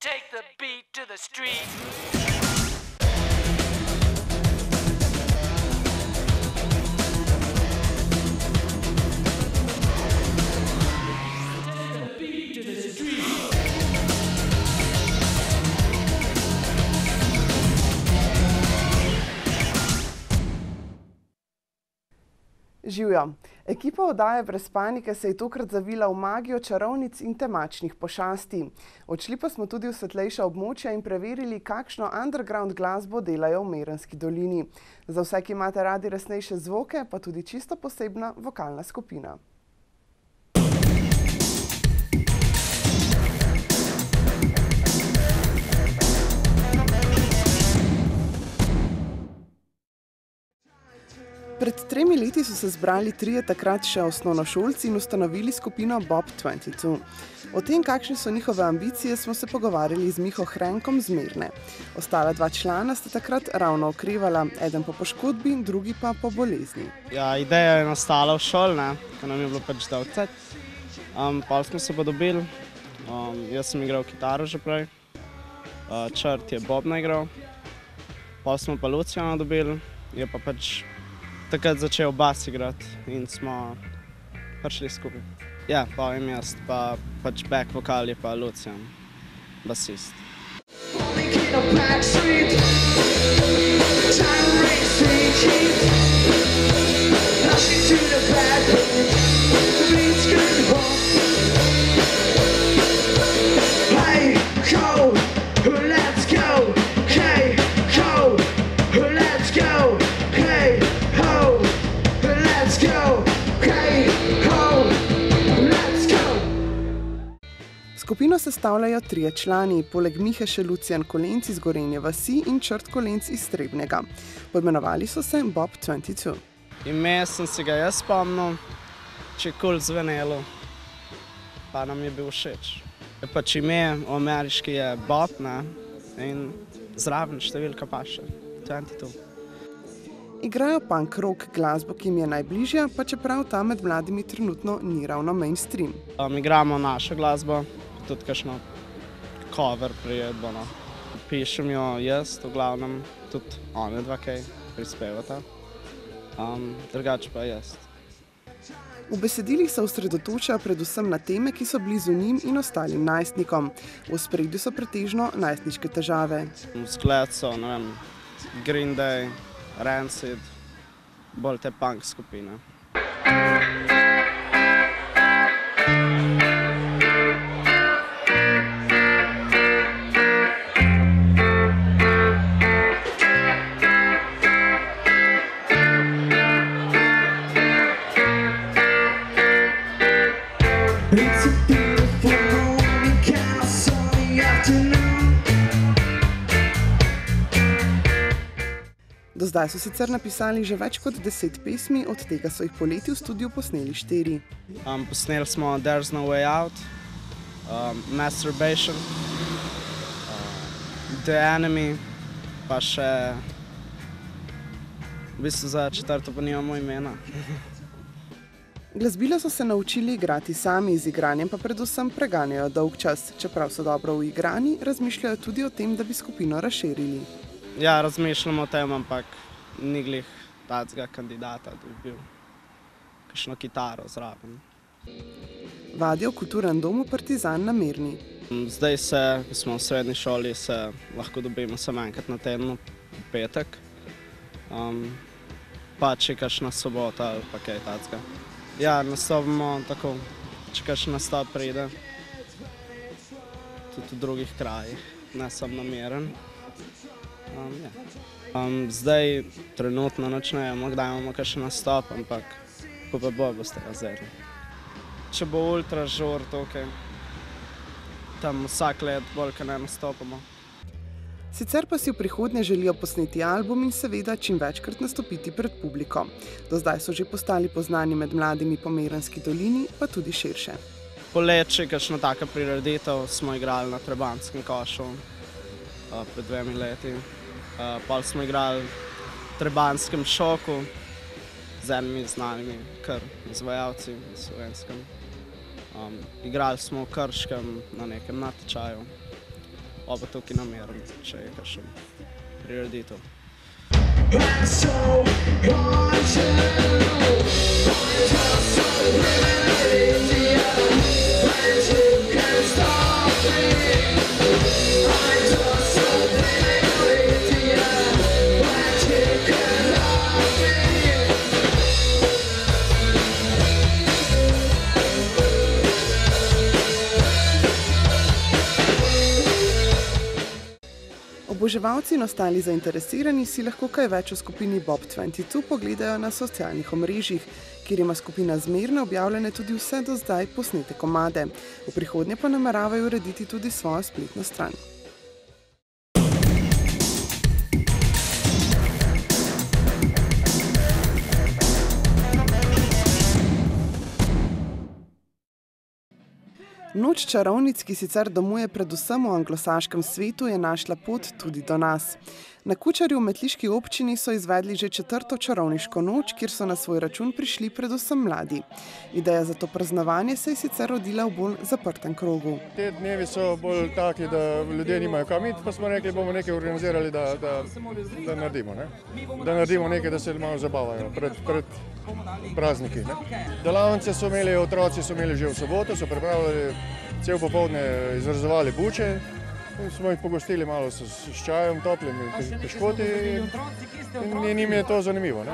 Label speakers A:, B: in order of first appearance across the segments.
A: Take the beat to the street.
B: Živjo! Ekipa oddaje Brez panike se je tokrat zavila v magijo čarovnic in temačnih pošasti. Odšli pa smo tudi v svetlejša območja in preverili, kakšno underground glasbo delajo v Merenski dolini. Za vse, ki imate radi resnejše zvoke, pa tudi čisto posebna vokalna skupina. Pred 3 leti so se zbrali trije takrat še osnovnošolci in ustanovili skupino Bob 22. O tem, kakšne so njihove ambicije, smo se pogovarjali z Miho Hrenkom z Mirne. Ostala 2 člana sta takrat ravno okrevala, eden po poškodbi, drugi pa po bolezni.
C: Ja, ideja je nastala v šoli, ko nam je bilo pač dolgcet. Pol smo se pa dobili, jaz sem igral kitaro že prej, Črt je bobna igral, pol smo pa Lucijana dobili, je pa pač takrat začel bas igrati in smo prišli skupaj. Ja, povem jaz, pa pač back vokal je pa Lucijan, basist.
B: Skupino sestavljajo 3 člani, poleg Mihe še Lucijan Kolenc iz Gorenje vasi in Črt Kolenc iz Trebnjega. Poimenovali so se Bob 22.
C: Ime sem si ga jaz spomnil, če je kul zvenelo, pa nam je bil všeč. Pač ime v ameriški je Bob, in zraven številka pa še 22.
B: Igrajo punk rock glasbo, ki jim je najbližja, pa čeprav ta med mladimi trenutno ni ravno mainstream.
C: Igramo našo glasbo, tudi kakšno cover prijedbo. Pišem jo jaz, v glavnem, tudi one dva kaj prispevata, drugače pa jaz.
B: V besedilih se osredotočajo predvsem na teme, ki so blizu njim in ostalim najstnikom. V ospredju so pretežno najstniške težave.
C: Zgled so, ne vem, Green Day, Rancid, bolj te punk skupine.
B: Do zdaj so sicer napisali že več kot 10 pesmi, od tega so jih poleti v studiu posneli 4.
C: Posneli smo There's No Way Out, Masturbation, The Enemy, pa še v bistvu za 4. pa nimamo imena.
B: Glasbilo so se naučili igrati sami, z igranjem pa predvsem preganjajo dolg čas. Čeprav so dobro uigrani, razmišljajo tudi o tem, da bi skupino razširili.
C: Ja, razmišljamo o tem, ampak ni glih tacega kandidata, da bi bil kakšno kitaro zraven.
B: Vadijo v kulturnem domu Partizan na Mirni.
C: Zdaj se, ko smo v srednji šoli, se lahko dobimo samo enkrat na teden, v petek. Pa če kakšna sobota ali pa kaj tacega. Ja, nastopimo tako, če kakšen nastop pride, tudi v drugih krajih, ne samo na Miren. Zdaj trenutno načnemo, kdaj imamo kakšen nastop, ampak ko pa boste razredili. Če bo ultra žur tukaj, tam vsak let bolj, ko ne nastopamo.
B: Sicer pa si v prihodnje želijo posneti album in seveda čim večkrat nastopiti pred publiko. Do zdaj so že postali poznani med mladimi po Merenski dolini, pa tudi širše.
C: Poleti, kakšna taka prireditev, smo igrali na Trebanjskem košu pred 2 leti. Pol smo igrali v Trebanjskem šoku z enimi znanimi kar izvajalci v Slovenskem. Igrali smo v Krškem na nekem natečaju. pa tukaj namerim, če je kakšen prireditev.
B: Oboževalci in ostali zainteresirani si lahko kaj več o skupini Bob 22 pogledajo na socialnih omrežjih, kjer ima skupina zmerno objavljene tudi vse do zdaj posnete komade. V prihodnje pa nameravajo urediti tudi svojo spletno stran. Noč čarovnic, ki sicer domuje predvsem v anglosaškem svetu, je našla pot tudi do nas. Na Kučarju v metliški občini so izvedli že 4. čarovniško noč, kjer so na svoj račun prišli predvsem mladi. Ideja za to praznovanje se je sicer rodila v bolj zaprtem krogu.
D: Te dnevi so bolj taki, da ljudje nimajo kam iti, pa smo rekli, bomo nekaj organizirali, da naredimo. Da naredimo nekaj, da se malo zabavajo pred prazniki. Delavnice so imeli, otroci so imeli že v soboto, so pripravljali cel popoldne, izrezovali buče. Smo jih pogostili malo s čajem, toplimi piškoti in njim je to zanimivo.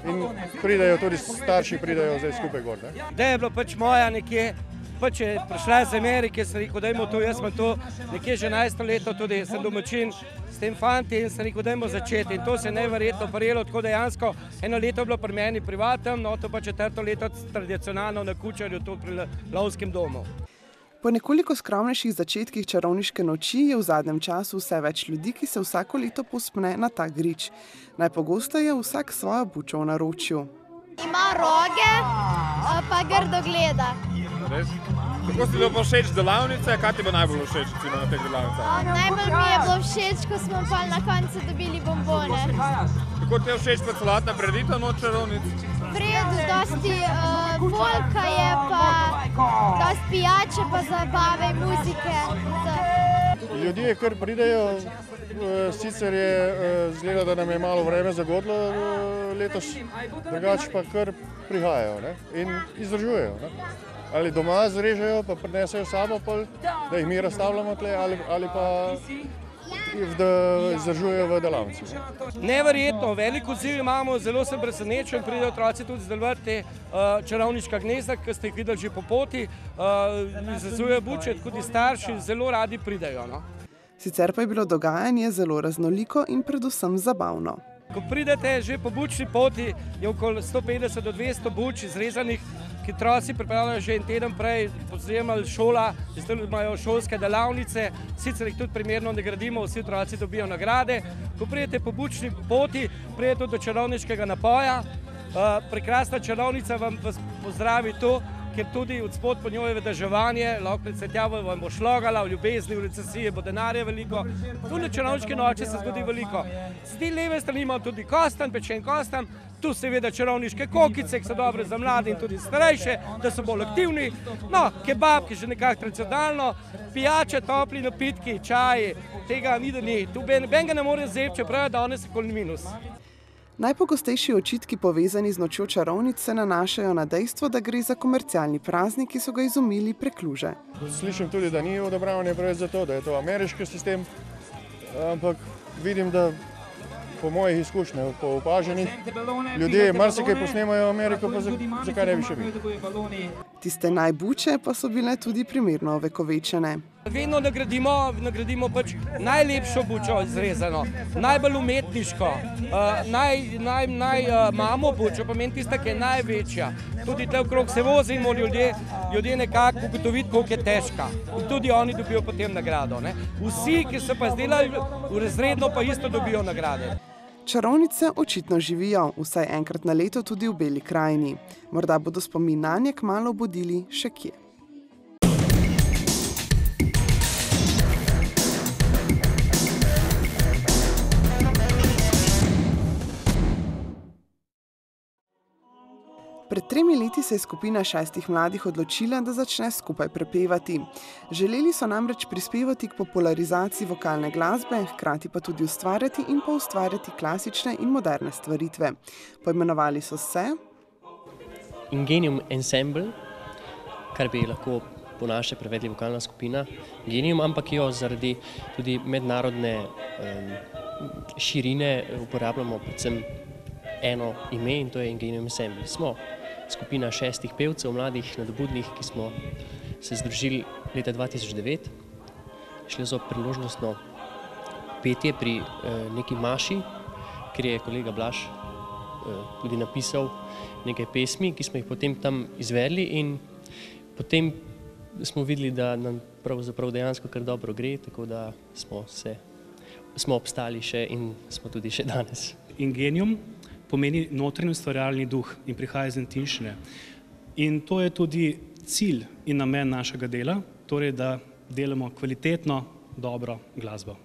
D: In pridajo tudi starši, pridajo zdaj skupaj gor.
E: Da je bilo pač moja nekje, pač je prišla iz Amerike, sem rekel, dajmo to, jaz sem to nekje že 11 leto tudi, sem domačin s tem fanti in sem rekel, dajmo začeti. In to se je neverjetno prijelo, tako dejansko eno leto je bilo pri meni privatno, no to pa 4. leto tradicionalno na Kučarju, tu pri lovskem domu.
B: Po nekoliko skromnejših začetkih čarovniške noči je v zadnjem času vse več ljudi, ki se vsako leto povzpne na ta grič. Najpogosteje vsak svojo bučo v naročju.
F: Ima roge, pa grdo gleda.
G: Res? Kako ti je bilo všeč delavnice? Kaj ti bo najbolj všeč na teh delavnicah?
F: Najbolj mi je bilo všeč, ko smo pa na koncu dobili bombone.
G: Kako ti je všeč pa celotna prireditev noč čarovnic?
F: Prijedu, dosti folka je, pa dosti pijače, pa zabave, muzike.
D: Ljudje kar pridejo, sicer je zgleda, da nam je malo vreme zagodlo letos, drugače pa kar prihajajo in izdržujejo. Ali doma zrežejo, pa prinesejo sabo, da jih mi razstavljamo tle, ali pa da izdržujejo v delavnici.
E: Neverjetno, veliko odziv imamo, zelo sem presenečen, pridejo otroci tudi izdelovati te čarovniška gnezda, ki ste jih videli že po poti, izvezujejo buče, tudi starši zelo radi pridejo.
B: Sicer pa je bilo dogajanje zelo raznoliko in predvsem zabavno.
E: Ko pridete že po bučni poti, je okoli 150 do 200 buč izrezanih, ki otroci pripravljajo že en teden prej, pozajemali šola, zdaj imajo šolske delavnice, sicer jih tudi primerno nagradimo, vsi otroci dobijo nagrade. Ko pridete po bučni poti, pridete do čarovniškega napoja, prekrasna čarovnica vam pozdravi to, ker tudi od spod po njo je vedeževanje, lahko cvetjavo vam bo šlogala, v ljubezni, v recesiji bo denarja veliko. Tu na čarovniške noči se zgodi veliko. Z te leve strani imamo tudi kostan, pečen kostan, tu seveda čarovniške kokice, ki so dobre za mlade in tudi starejše, da so bolj aktivni. No, kebab, ki je že nekako tradicionalno, pijače, topli napitki, čaji, tega ni da ni. Tu ben ga ne more vzeti, čeprav je danes okoli minus.
B: Najpogostejši očitki povezani z nočjo čarovnic se nanašajo na dejstvo, da gre za komercialni praznik, ki so ga izumili prekluže.
D: Slišim tudi, da ni odobravanje preveč za to, da je to ameriški sistem, ampak vidim, da po mojih izkušnjah, po opaženih, ljudje marsikaj posnemajo v Ameriko, pa zakaj ne bi še mi.
B: Tiste najbuče pa so bile tudi primerno ovekovečene.
E: Vedno nagradimo pač najlepšo bučo izrezano, najbolj umetniško, imamo bučo, pomeni tista, ki je največja. Tudi tle okrog se vozimo ljudje nekako ugotoviti, koliko je težka. In tudi oni dobijo potem nagrado. Vsi, ki so pa izdelali razredno, pa isto dobijo nagrade.
B: Čarovnice očitno živijo, vsaj enkrat na leto tudi v Beli krajini. Morda bodo spomin nanje kmalu obudili še kje. Pred 3 leti se je skupina 6 mladih odločila, da začne skupaj prepevati. Želeli so namreč prispevati k popularizaciji vokalne glasbe, hkrati pa tudi ustvarjati in poustvarjati klasične in moderne stvaritve. Poimenovali so se
H: Ingenium Ensemble, kar bi lahko po naše prevedli vokalna skupina Genium, ampak jo zaradi tudi mednarodne širine uporabljamo predvsem eno ime in to je Ingenium Ensemble. Smo skupina 6 pevcev, mladih, nadobudnih, ki smo se združili leta 2009. Šli so priložnostno petje pri neki maši, kjer je kolega Blaž tudi napisal nekaj pesmi, ki smo jih potem tam izvedli in potem smo videli, da nam pravzaprav dejansko kar dobro gre, tako da smo obstali še in smo tudi še danes.
I: Ingenium pomeni notranji ustvarjalni duh in prihaja iz latinščine. In to je tudi cilj in namen našega dela, torej da delamo kvalitetno, dobro glasbo.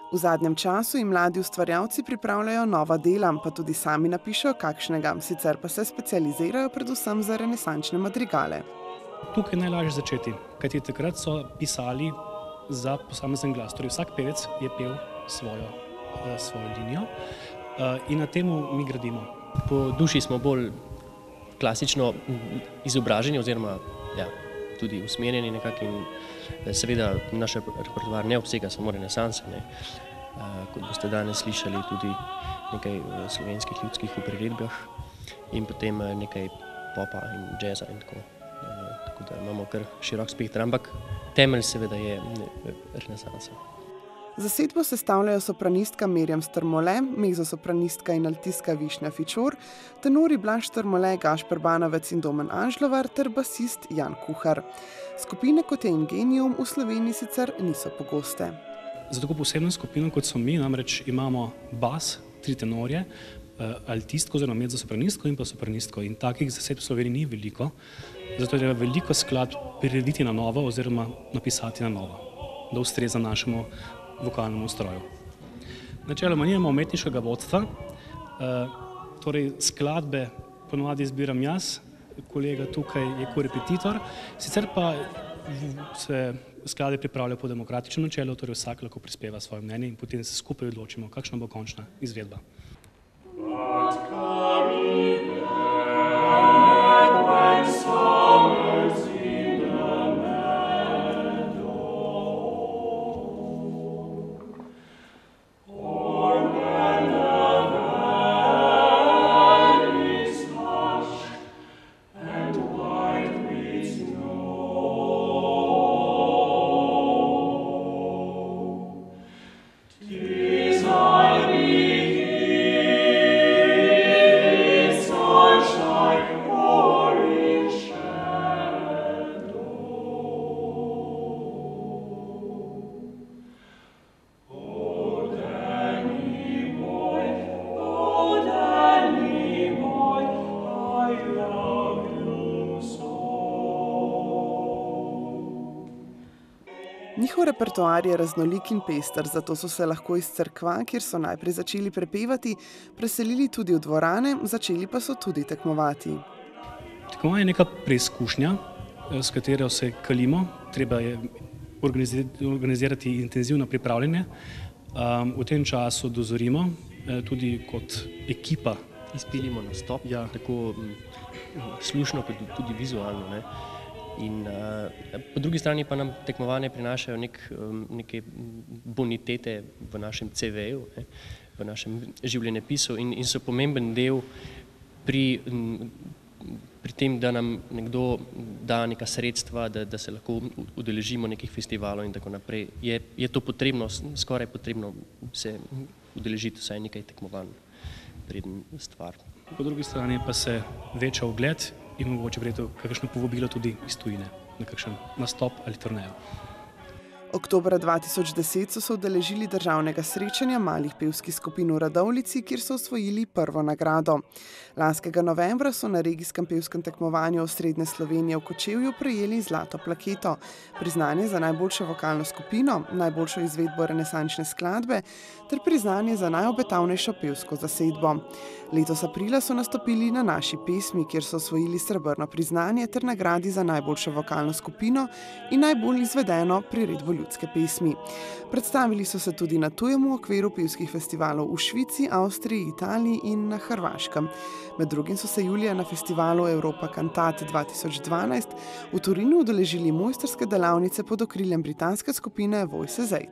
B: V zadnjem času in mladi ustvarjalci pripravljajo nova dela, pa tudi sami napišejo kakšnega, sicer pa se specializirajo predvsem za renesančne madrigale.
I: Tukaj je najlažje začeti, kajti takrat so pisali za posamezen glas. Torej vsak pevec je pel svojo linijo in na temu mi gradimo.
H: Po duši smo bolj klasično izobraženi oziroma tudi usmerjeni nekako in seveda naš repertoar ne obsega samo renesanse. Kot boste danes slišali tudi nekaj slovenskih ljudskih v priredbah in potem nekaj popa in džeza in tako. Tako da imamo kar širok spekter, ampak temelj seveda je renesansa.
B: Zasedbo sestavljajo sopranistka Mirjam Strmole, mezzosopranistka in altistka Višnja Fičor, tenori Blaž Strmole, Gašper Banovec in Domen Anžlovar ter basist Jan Kuhar. Skupine kot je Ingenium v Sloveniji sicer niso pogoste.
I: Za tako posebno skupino, kot so mi, namreč imamo bas, 3 tenorje, altistko oziroma mezzosopranistko in pa sopranistko. In takih zasedb v Sloveniji ni veliko, zato je treba veliko skladb prirediti na novo oziroma napisati na novo, da ustreza našemu vokalnemu ustroju. Načeloma nimamo umetniškega vodstva, torej skladbe ponovadi izbiram jaz, kolega tukaj je korepetitor, sicer pa se skladbe pripravljajo po demokratičnem načelu, torej vsak lahko prispeva svoje mnenje in potem se skupaj odločimo, kakšna bo končna izvedba.
B: Njihov repertoar je raznolik in pester, zato so se lahko iz cerkva, kjer so najprej začeli prepevati, preselili tudi v dvorane, začeli pa so tudi tekmovati.
I: Tekmovanje je neka preizkušnja, s katero se kalimo, treba je organizirati intenzivno pripravljanje. V tem času dozorimo tudi kot ekipa.
H: Izpilimo nastop, tako slušno kot tudi vizualno. In po drugi strani pa nam tekmovanje prinašajo neke bonitete v našem CV-ju, v našem življenjepisu in so pomemben del pri tem, da nam nekdo da neka sredstva, da se lahko udeležimo nekih festivalov in tako naprej. Je to potrebno, skoraj potrebno se udeležiti vsaj nekaj tekmovanj, vreden stvar.
I: Po drugi strani pa se veča ugled in mogoče verjetno kakšno povabilo tudi iz tujine na kakšen nastop ali turnejo.
B: Oktobra 2010 so se udeležili državnega srečanja malih pevskih skupin v Radovljici, kjer so osvojili prvo nagrado. Lanskega novembra so na regijskem pevskem tekmovanju Osrednje Slovenije v Kočevju prejeli zlato plaketo, priznanje za najboljšo vokalno skupino, najboljšo izvedbo renesančne skladbe ter priznanje za najobetavnejšo pevsko zasedbo. Letos aprila so nastopili Na naši pesmi, kjer so osvojili srebrno priznanje ter nagradi za najboljšo vokalno skupino in najbolj izvedeno priredbo ljudske pesmi. Predstavili so se tudi na tujem v okviru pevskih festivalov v Švici, Avstriji, Italiji in na Hrvaškem. Med drugim so se julija na festivalu Europa Cantat 2012 v Torinu udeležili mojstrske delavnice pod okriljem britanske skupine Voices 8.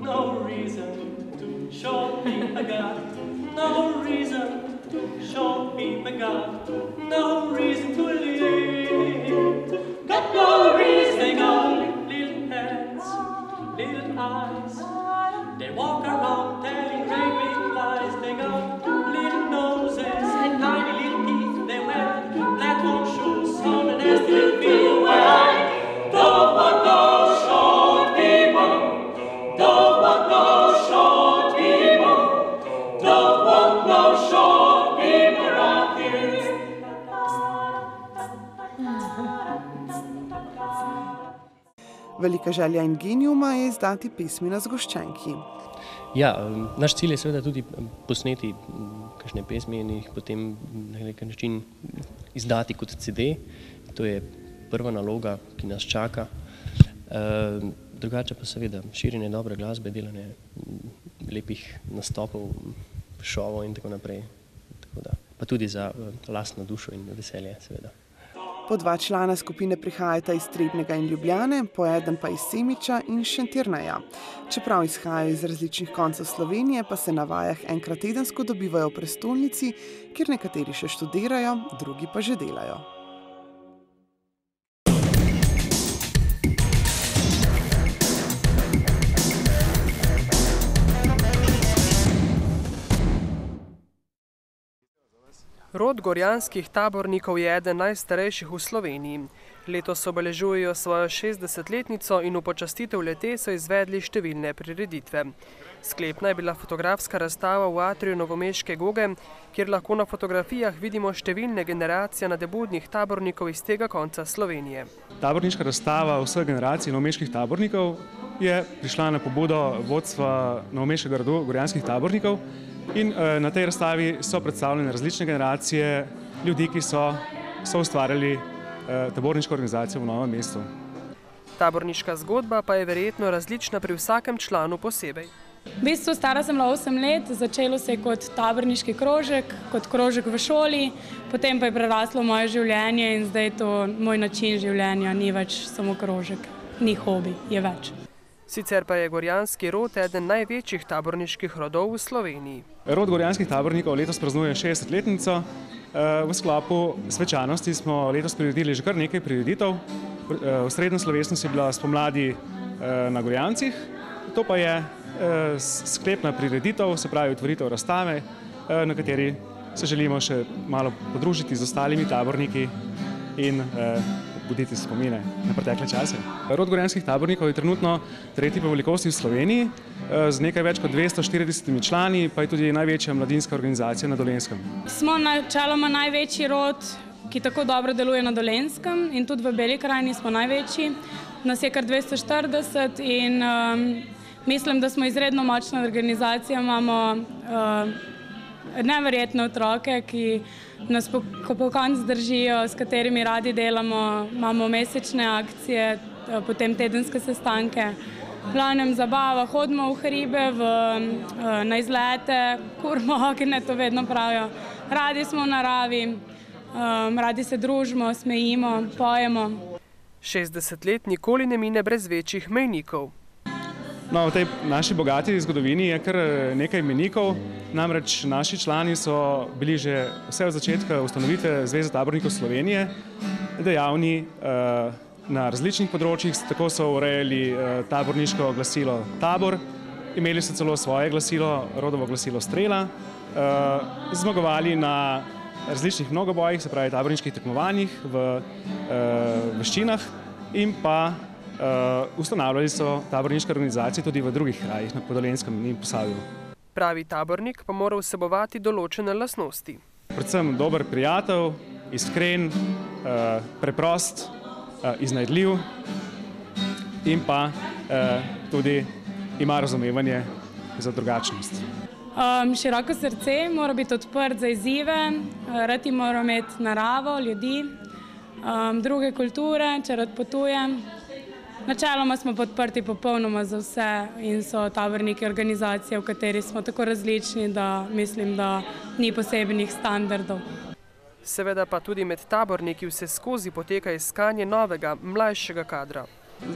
J: No reason to show people God. No reason to show people God. No reason to live. Got no reason. They got little heads, little eyes. They walk around telling great big lies. They got little noses and tiny little teeth. They wear black old shoes on the nasty little feet. I don't want no short people. Don't want no short people. Don't want no short people around here.
B: Velika želja Ingeniuma je izdati pesmi na zgoščenki.
H: Ja, naš cilj je seveda tudi posneti kakšne pesmi in jih potem na nek način izdati kot CD. To je prva naloga, ki nas čaka. Drugače pa seveda širjenje dobre glasbe, delanje lepih nastopov, šovov in tako naprej. Pa tudi za lastno dušo in veselje, seveda.
B: Po 2 člana skupine prihajata iz Trebnjega in Ljubljane, po eden pa iz Semiča in Šentjerneja. Čeprav izhajajo iz različnih koncev Slovenije, pa se na vajah enkrat tedensko dobivajo v prestolnici, kjer nekateri še študirajo, drugi pa že delajo.
K: Rod gorjanskih tabornikov je eden najstarejših v Sloveniji. Letos obeležujejo svojo 60-letnico in v počastitev le-te so izvedli številne prireditve. Sklepna je bila fotografska razstava v atriju novomeške Goge, kjer lahko na fotografijah vidimo številne generacije nadebudnih tabornikov iz tega konca Slovenije.
L: Taborniška razstava vseh generacij novomeških tabornikov je prišla na pobudo vodstva novomeškega rodu gorjanskih tabornikov. In na tej razstavi so predstavljene različne generacije ljudi, ki so ustvarjali taborniško organizacijo v Novem mestu.
K: Taborniška zgodba pa je verjetno različna pri vsakem članu posebej.
M: V bistvu stara sem bila 8 let, začelo se je kot taborniški krožek, kot krožek v šoli, potem pa je preraslo moje življenje in zdaj je to moj način življenja, ni več samo krožek, ni hobi, je več.
K: Sicer pa je gorjanski rod eden največjih taborniških rodov v Sloveniji.
L: Rod gorjanskih tabornikov letos praznuje 60-letnico. V sklopu svečanosti smo letos priredili že kar nekaj prireditev. Osrednja slovesnost je bila spomladi na Gorjancih. To pa je sklepna prireditev, se pravi otvoritev razstave, na kateri se želimo še malo podružiti z ostalimi taborniki in buditi spomine na pretekle čase. Rod gorjanskih tabornikov je trenutno tretji po velikosti v Sloveniji, z nekaj več kot 240 člani, pa je tudi največja mladinska organizacija na Dolenjskem.
M: Smo načeloma največji rod, ki tako dobro deluje na Dolenjskem in tudi v Beli krajini smo največji. Nas je kar 240 in mislim, da smo izredno močna organizacija, imamo neverjetne otroke, ki nas po koncu držijo, s katerimi radi delamo, imamo mesečne akcije, potem tedenske sestanke, glavnem zabava, hodimo v hribe, na izlete, kurmo okine, to vedno pravijo. Radi smo v naravi, radi se družimo, smejimo, pojemo.
K: 60 let nikoli ne mine brez večjih mejnikov.
L: No, v tej naši bogati zgodovini je kar nekaj imenikov, namreč naši člani so bili že vse od začetka ustanovitve Zveze tabornikov Slovenije dejavni na različnih področjih, tako so urejali taborniško glasilo Tabor, imeli so celo svoje glasilo, rodovo glasilo Strela, zmagovali na različnih mnogobojih, se pravi taborniških tekmovanjih v veščinah in pa ustanavljali so taborniške organizacije tudi v drugih krajih, na Podolenskem in Posavju.
K: Pravi tabornik pa mora vsebovati določene lastnosti.
L: Predvsem dober prijatelj, iskren, preprost, iznajdljiv in pa tudi ima razumevanje za drugačnost.
M: Široko srce, mora biti odprt za izzive, rad mora imeti naravo, ljudi, druge kulture, če rad potuje. Načeloma smo podprti popolnoma za vse in so taborniki organizacije, v kateri smo tako različni, da mislim, da ni posebnih standardov.
K: Seveda pa tudi med taborniki vse skozi poteka iskanje novega, mlajšega kadra.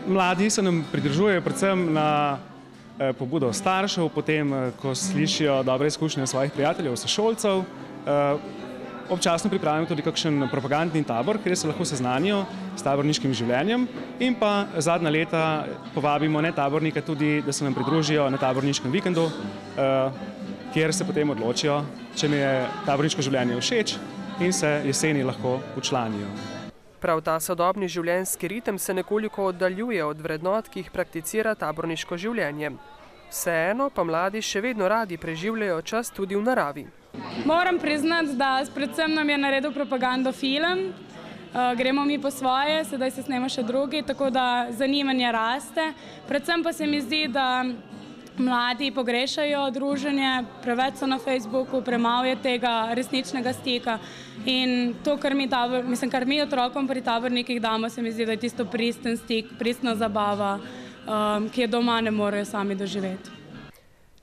L: Mladi se nam pridružujejo predvsem na pobudo staršev, potem, ko slišijo dobre izkušnje svojih prijateljev, sošolcev. Občasno pripravimo tudi kakšen propagandni tabor, kjer se lahko seznanijo s taborniškim življenjem in pa zadnja leta povabimo netabornike tudi, da se nam pridružijo na taborniškem vikendu, kjer se potem odločijo, če mi je taborniško življenje všeč in se jeseni lahko včlanijo.
K: Prav ta sodobni življenjski ritem se nekoliko oddaljuje od vrednot, ki jih prakticira taborniško življenje. Vseeno pa mladi še vedno radi preživljajo čas tudi v naravi.
M: Moram priznati, da predvsem nam je naredil propagando film. Gremo mi po svoje, sedaj se snema še drugi, tako da zanimanje raste. Predvsem pa se mi zdi, da mladi pogrešajo druženje, preveč so na Facebooku, premalo je tega resničnega stika. In to, kar mi otrokom pri tabornikih damo, se mi zdi, da je tisto pristen stik, pristna zabava, ki je doma ne morejo sami doživeti.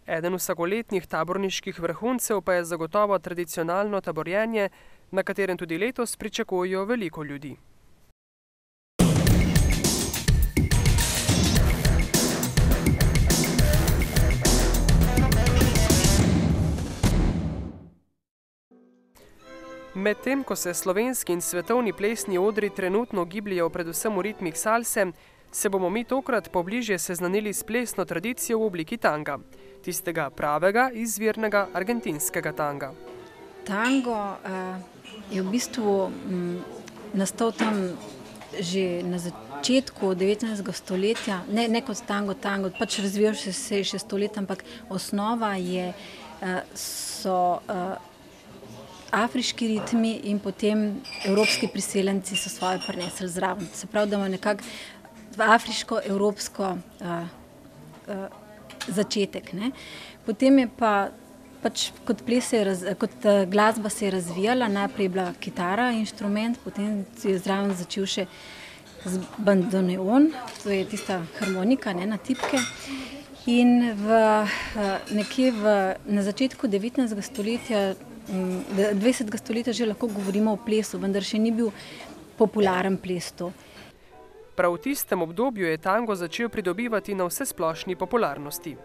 K: Eden vsakoletnih taborniških vrhuncev pa je zagotovo tradicionalno taborjenje, na katerem tudi letos pričakujejo veliko ljudi. Medtem, ko se slovenski in svetovni plesni odri trenutno gibljajo predvsem v ritmih salse, se bomo mi tokrat pobližje seznanili s plesno tradicijo v obliki tanga, tistega pravega, izvirnega argentinskega tanga.
N: Tango je v bistvu nastal tam že na začetku 19. stoletja, ne kot tango, pač razvijal se še stoletja, ampak osnova so afriški ritmi in potem evropski priseljenci so svoje prinesli zraven. Se pravi, da ima nekako afriško-evropsko začetek. Potem je pa pač kot glasba se je razvijala, najprej je bila kitara inštrument, potem je zraven začel še z bandoneon, to je tista harmonika na tipke. In nekje na začetku 19. stoletja, 20. stoletja že lahko govorimo o plesu, vendar še ni bil popularen ples to.
K: Prav v tistem obdobju je tango začel pridobivati na vsesplošni popularnosti.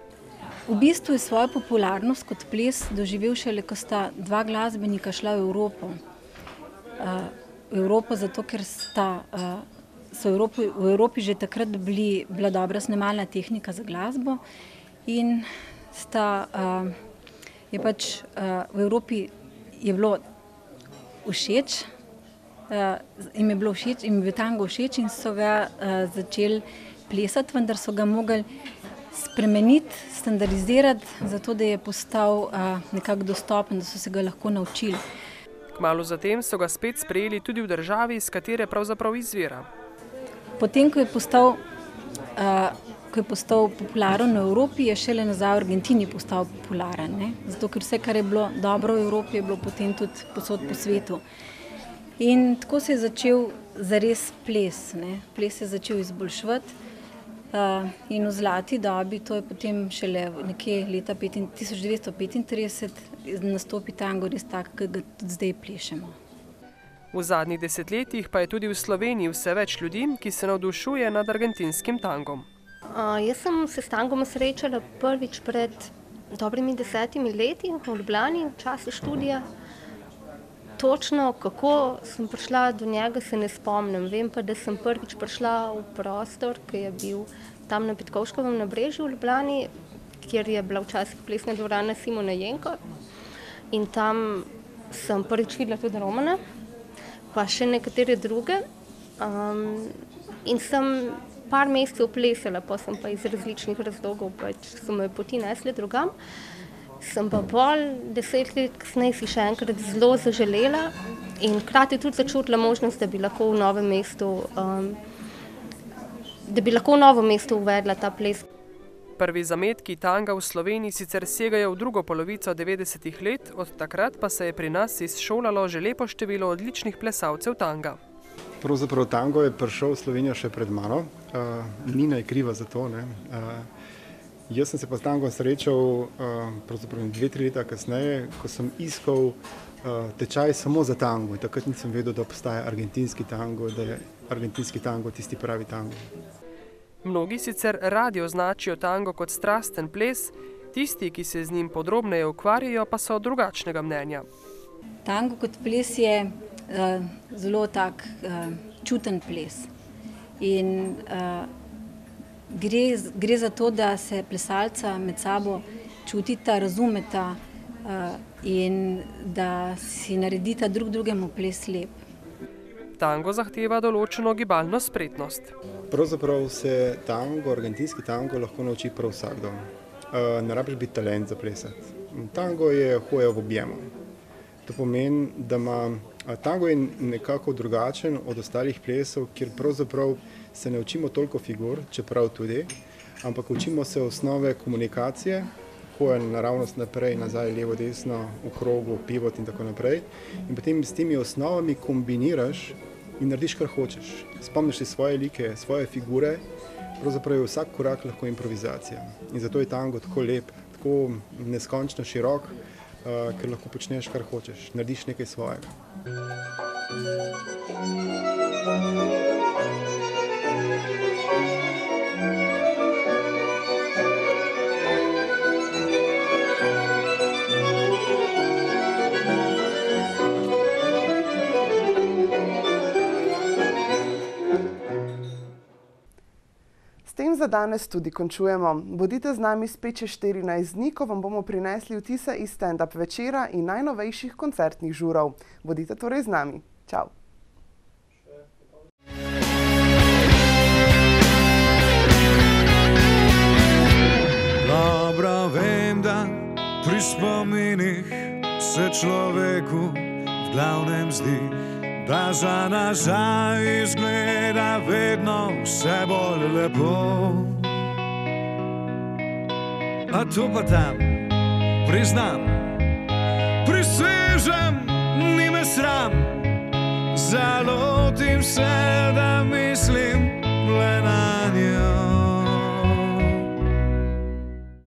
N: V bistvu je svojo popularnost kot ples doživel šele, ko sta dva glasbenika šla v Evropo. V Evropo zato, ker so v Evropi že takrat bila dobra snemalna tehnika za glasbo in v Evropi je bilo všeč, jim je bil tango všeč in so ga začeli plesati, vendar so ga mogli spremeniti, standardizirati, zato da je postal nekako dostopen, da so se ga lahko naučili.
K: Kmalu zatem so ga spet sprejeli tudi v državi, iz katere pravzaprav izvira.
N: Potem, ko je postal popularen v Evropi, je šele nazaj v Argentini postal popularen. Zato, ker vse, kar je bilo dobro v Evropi, je bilo potem tudi povsod po svetu. In tako se je začel zares ples. Ples se je začel izboljševati in v zlati dobi, to je potem šele nekje leta 1935, nastopi tango res tak, ki ga tudi zdaj plešemo.
K: V zadnjih desetletjih pa je tudi v Sloveniji vse več ljudi, ki se navdušuje nad argentinskim tangom.
O: Jaz sem se s tangom srečala prvič pred dobrimi 10 leti v Ljubljani, v času študija. Točno kako sem prišla do njega, se ne spomnim. Vem pa, da sem prvič prišla v prostor, ki je bil tam na Petkovškovem nabrežju v Ljubljani, kjer je bila včasih plesna dvorana Simona Jenko. In tam sem prvič videla tudi Romana, pa še nekatere druge. In sem par mesecev plesala, pa sem pa iz različnih razlogov, pač so me poti nesle drugam. Sem pa bolj 10 let kasneje si še enkrat zelo zaželela in hkrati tudi začutila možnost, da bi lahko v Novem mestu, Novo mesto uvedla ta ples.
K: Prvi zametki tanga v Sloveniji sicer segajo v drugo polovico 90-ih let, od takrat pa se je pri nas izšolalo že lepo število odličnih plesalcev tanga.
P: Pravzaprav tango je prišel v Slovenijo še pred mano, Nina je kriva za to, ne. Jaz sem se pa s tangom srečal pravzaprav 2-3 leta kasneje, ko sem iskal tečaj samo za tango in takrat nisem vedel, da obstaja argentinski tango, da je argentinski tango tisti pravi tango.
K: Mnogi sicer radi označijo tango kot strasten ples, tisti, ki se z njim podrobneje ukvarjajo, pa so drugačnega mnenja.
N: Tango kot ples je zelo tak čuten ples in gre za to, da se plesalca med sabo čutita, razumeta in da si naredita drug drugemu ples lep.
K: Tango zahteva določeno gibalno spretnost.
P: Pravzaprav se tango, argentinski tango lahko nauči prav vsakdo. Ne rabiš biti talent za plesati. Tango je hoja v objemu. To pomeni, da tango je nekako drugačen od ostalih plesov, kjer pravzaprav se ne učimo toliko figur, čeprav tudi, ampak učimo se osnove komunikacije, hoja naravnost naprej, nazaj, levo, desno, v krogu, pivot in tako naprej. In potem s temi osnovami kombiniraš in narediš, kar hočeš. Spomniš si svoje like, svoje figure, pravzaprav je vsak korak lahko improvizacija. In zato je tango tako lep, tako neskončno širok, ker lahko počneš, kar hočeš, narediš nekaj svojega.
B: S tem za danes tudi končujemo. Bodite z nami spet čez 14 dni, ko vam bomo prinesli vtise iz stand-up večera in najnovejših koncertnih žurov. Bodite torej z nami. Čau.
Q: Dobro vem, da pri spominih se človeku v glavnem zdi, da za nazaj izgleda vedno vse bolj lepo. A tu pa tam, priznam, prisežem, ni me sram, zalotim se, da mi